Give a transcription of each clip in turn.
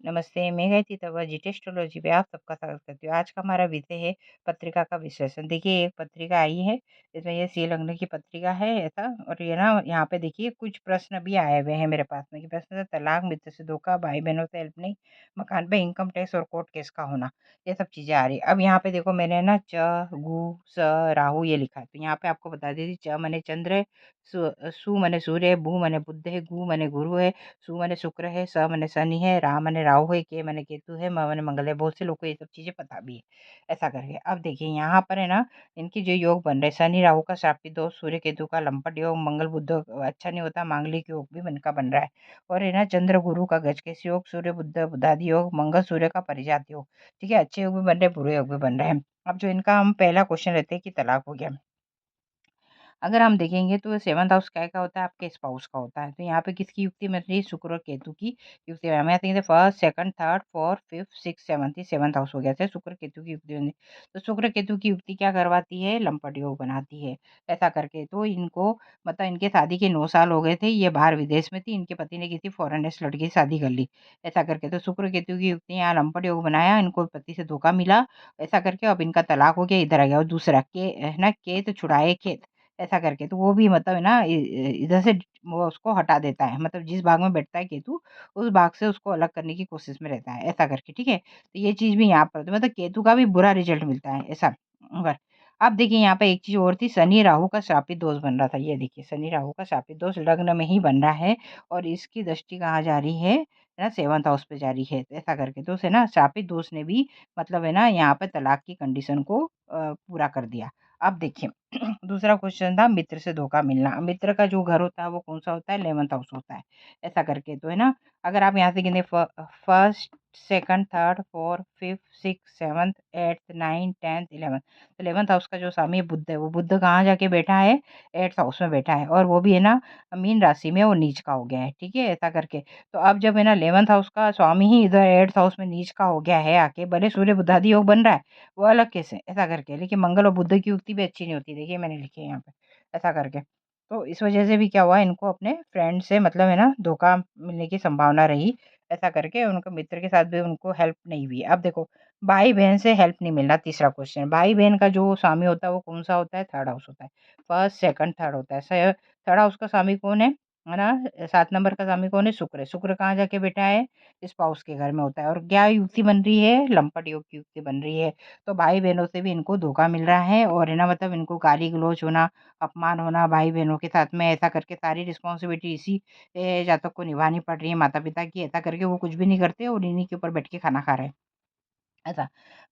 नमस्ते, मैं गायत्री तवा GK astrology पे आप सबका स्वागत करती हूँ। आज का हमारा विषय है पत्रिका का विश्लेषण। देखिए, एक पत्रिका आई है, इसमें ये सिंह लग्न की पत्रिका है ऐसा। और ये ना यहाँ पे देखिए कुछ प्रश्न भी आए हुए हैं मेरे पास में कि प्रश्न है तलाक, मित्र से धोखा, भाई बहनों से हेल्प नहीं, मकान पे इनकम टैक्स और कोर्ट केस का होना, ये सब चीजें आ रही है। अब यहाँ पे देखो मैंने ना च, गु, स, राहु ये लिखा है। तो यहाँ पे आपको बता देती, च मने चंद्र है, सु मने सूर्य है, भू मने बुध है, गु मने गुरु है, सु मने शुक्र है, स मने शनि है, रा मने राहु है, के मने केतु है, म मने मंगल है। बहुत से लोग को ये सब चीजें पता भी है ऐसा करके। अब देखिए यहाँ पर है ना, इनकी जो योग बन रहे, शनि राहु का श्रापित दोष, सूर्य केतु का लंपट योग, मंगल बुध अच्छा नहीं होता, मांगलिक योग भी इनका बन रहा है। और है ना चंद्र गुरु का गजकेश योग, सूर्य बुध बुधादि योग, मंगल सूर्य का परिजात योग। ठीक है, अच्छे योग भी बन रहे, बुरे योग भी बन रहे हैं। अब जो इनका हम पहला क्वेश्चन रहते हैं कि तलाक हो गया, अगर हम देखेंगे तो सेवंथ हाउस क्या-क्या होता है, आपके स्पाउस का होता है। तो यहाँ पे किसकी युक्ति मिल रही है, शुक्र और केतु की युक्ति। हमें आते हैं first, second, third, fourth, fifth, six, seventh, ये सेवंथ हाउस हो गया था, शुक्र केतु की युक्ति होनी। तो शुक्र केतु की युक्ति क्या करवाती है, लंपट योग बनाती है ऐसा करके। तो इनको मतलब इनके शादी के 9 साल हो गए थे, ये बाहर विदेश में थी, इनके पति ने किसी फॉरेनर्स लड़की से शादी कर ली ऐसा करके। तो शुक्र केतु की युक्ति यहाँ लंपट योग बनाया, इनको पति से धोखा मिला ऐसा करके। अब इनका तलाक हो गया, इधर आ गया। और दूसरा के है ना, केत छुड़ाए खेत ऐसा करके। तो वो भी मतलब है ना इधर से वो उसको हटा देता है, मतलब जिस भाग में बैठता है केतु, उस भाग से उसको अलग करने की कोशिश में रहता है ऐसा करके। ठीक है, तो ये चीज भी यहाँ पर तो मतलब केतु का भी बुरा रिजल्ट मिलता है ऐसा। अगर अब देखिए यहाँ पे एक चीज और थी, शनि राहु का श्रापित दोष बन रहा था। ये देखिए शनि राहु का श्रापित दोष लग्न में ही बन रहा है, और इसकी दृष्टि कहाँ जा रही है ना, सेवंथ हाउस पे जा रही है ऐसा करके। तो उसे ना श्रापित दोष ने भी मतलब है ना यहाँ पे तलाक की कंडीशन को पूरा कर दिया। अब देखिए दूसरा क्वेश्चन था मित्र से धोखा मिलना। मित्र का जो घर होता है वो कौन सा होता है, 11th हाउस होता है ऐसा करके। तो है ना, अगर आप यहाँ से गिने first, second, third, fourth, fifth, six, seventh, eighth, ninth, 10th, 11th। तो 11th हाउस का जो स्वामी बुध है, वो बुध कहाँ जाके बैठा है, 8th हाउस में बैठा है। और वो भी है ना मीन राशि में, वो नीच का हो गया है। ठीक है, ऐसा करके। तो अब जब है ना 11th हाउस का स्वामी ही इधर 8th हाउस में नीच का हो गया है आके, भले सूर्य बुधादि योग बन रहा है, वो अलग केस है ऐसा करके। लेकिन मंगल और बुध की युक्ति भी अच्छी नहीं होती, देखिए मैंने लिखी है यहाँ पे ऐसा करके। तो इस वजह से भी क्या हुआ, इनको अपने फ्रेंड से मतलब है ना धोखा मिलने की संभावना रही ऐसा करके। उनको मित्र के साथ भी उनको हेल्प नहीं हुई। अब देखो भाई बहन से हेल्प नहीं मिलना, तीसरा क्वेश्चन। भाई बहन का जो स्वामी होता है वो कौन सा होता है, 3rd हाउस होता है। फर्स्ट, सेकंड, थर्ड होता है। 3rd हाउस का स्वामी कौन है ना, 7 नंबर का स्वामी कौन है, शुक्र है। शुक्र कहाँ जाके बैठा है, स्पाउस के घर में होता है। और क्या युक्ति बन रही है, लंपट योग की युक्ति बन रही है। तो भाई-बहनों से भी इनको धोखा मिल रहा है, और है ना मतलब इनको गाली-गलौज होना, अपमान होना भाई-बहनों के साथ में ऐसा करके। सारी रिस्पॉन्सिबिलिटी इसी जातक को निभानी पड़ रही है, माता-पिता की ऐसा करके। वो कुछ भी नहीं करते और इन्हीं के ऊपर बैठ के खाना खा रहे हैं। ऐसा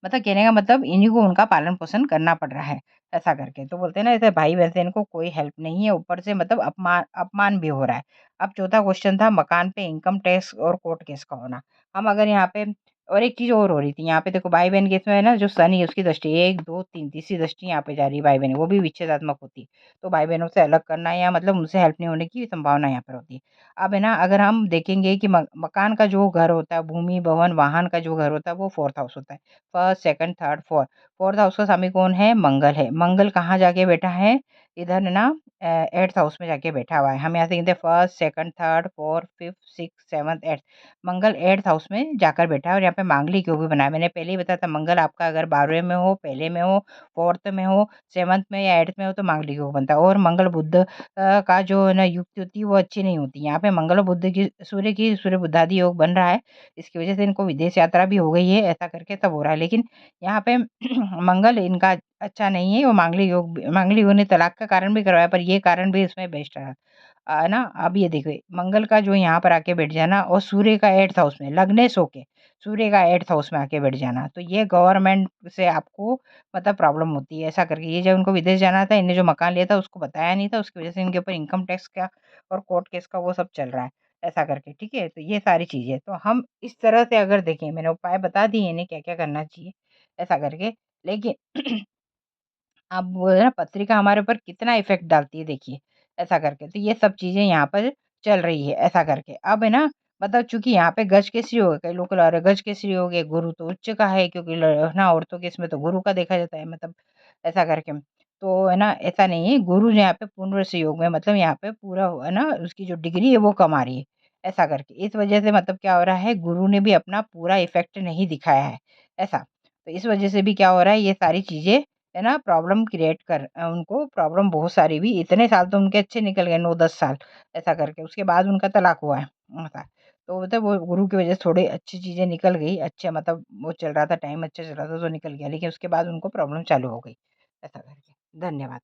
मतलब कहने का मतलब इन्हीं को उनका पालन-पोषण करना पड़ रहा है, ऐसा करके। तो बोलते हैं ना, ऐसे भाई-बहन से इनको कोई हेल्प नहीं है, ऊपर से मतलब अपमान अपमान भी हो रहा है। अब चौथा क्वेश्चन था मकान पे इनकम टैक्स और कोर्ट केस का होना। हम अगर यहाँ पे और एक चीज़ और हो रही थी यहाँ पे, देखो भाई-बहन के इसमें है ना जो शनि है उसकी दृष्टि 1, 2, 3 तीसरी दृष्टि यहाँ पे जा रही है भाई-बहन, वो भी विच्छेदात्मक होती है। तो भाई-बहनों से अलग करना या मतलब उनसे हेल्प नहीं होने की संभावना यहाँ पर होती है। अब है ना अगर हम देखेंगे कि मकान का जो घर होता है, भूमि, भवन, वाहन का जो घर होता है, वो 4th हाउस होता है। First, second, third, fourth. 4th house का स्वामी कौन है, मंगल है। मंगल कहाँ जाके बैठा है, इधर है ना 8th हाउस में जाके बैठा हुआ है। हम यहाँ से गिनते हैं first, second, third, fourth, fifth, six, seventh, 8th। मंगल 8th हाउस में जाकर बैठा है, और यहाँ पे मांगलिक योग भी बना है। मैंने पहले ही बताया था, मंगल आपका अगर 12वें में हो, पहले में हो, फोर्थ में हो, सेवंथ में या 8th में हो, तो मांगलिक योग बनता है। और मंगल बुध का जो है ना युक्ति होती है वो अच्छी नहीं होती। यहाँ पे मंगल और बुध की सूर्य बुधादि योग बन रहा है, इसकी वजह से इनको विदेश यात्रा भी हो गई है ऐसा करके, तब हो रहा है। लेकिन यहाँ पे मंगल इनका अच्छा नहीं है, वो मांगलिक योग ने तलाक का कारण भी करवाया, पर ये कारण भी इसमें बेस्ट रहा। ना अब ये देखिए मंगल का जो यहाँ पर आके बैठ जाना, और सूर्य का 8th हाउस में लग्नेश होके, सूर्य का 8th हाउस में आके बैठ जाना, तो ये गवर्नमेंट से आपको मतलब प्रॉब्लम होती है ऐसा करके। ये जब उनको विदेश जाना था, इन्हें जो मकान लिया था उसको बताया नहीं था, उसकी वजह से इनके ऊपर इनकम टैक्स का और कोर्ट केस का वो सब चल रहा है ऐसा करके। ठीक है, तो ये सारी चीजें तो हम इस तरह से अगर देखें, मैंने उपाय बता दिए इन्हें क्या क्या करना चाहिए ऐसा करके। लेकिन अब वो है ना पत्रिका हमारे ऊपर कितना इफ़ेक्ट डालती है देखिए, ऐसा करके। तो ये सब चीज़ें यहाँ पर चल रही है ऐसा करके। अब है ना मतलब चूँकि यहाँ पे गज केसरी हो गए, कई लोग को लग रहा है गज केसरी हो गए, गुरु तो उच्च का है, क्योंकि ना औरतों के इसमें तो गुरु का देखा जाता है मतलब ऐसा करके। तो है ना ऐसा नहीं है, गुरु जो यहाँ पे पूर्ण वृष योग में मतलब यहाँ पे पूरा है ना उसकी जो डिग्री है वो कम आ रही है ऐसा करके। इस वजह से मतलब क्या हो रहा है, गुरु ने भी अपना पूरा इफ़ेक्ट नहीं दिखाया है, ऐसा। तो इस वजह से भी क्या हो रहा है, ये सारी चीज़ें है ना प्रॉब्लम क्रिएट उनको प्रॉब्लम बहुत सारी भी, इतने साल तो उनके अच्छे निकल गए, 9-10 साल ऐसा करके। उसके बाद उनका तलाक हुआ है, ऐसा। तो मतलब वो गुरु की वजह से थोड़ी अच्छी चीज़ें निकल गई, अच्छे मतलब वो चल रहा था, टाइम अच्छा चल रहा था तो निकल गया, लेकिन उसके बाद उनको प्रॉब्लम चालू हो गई, ऐसा करके। धन्यवाद।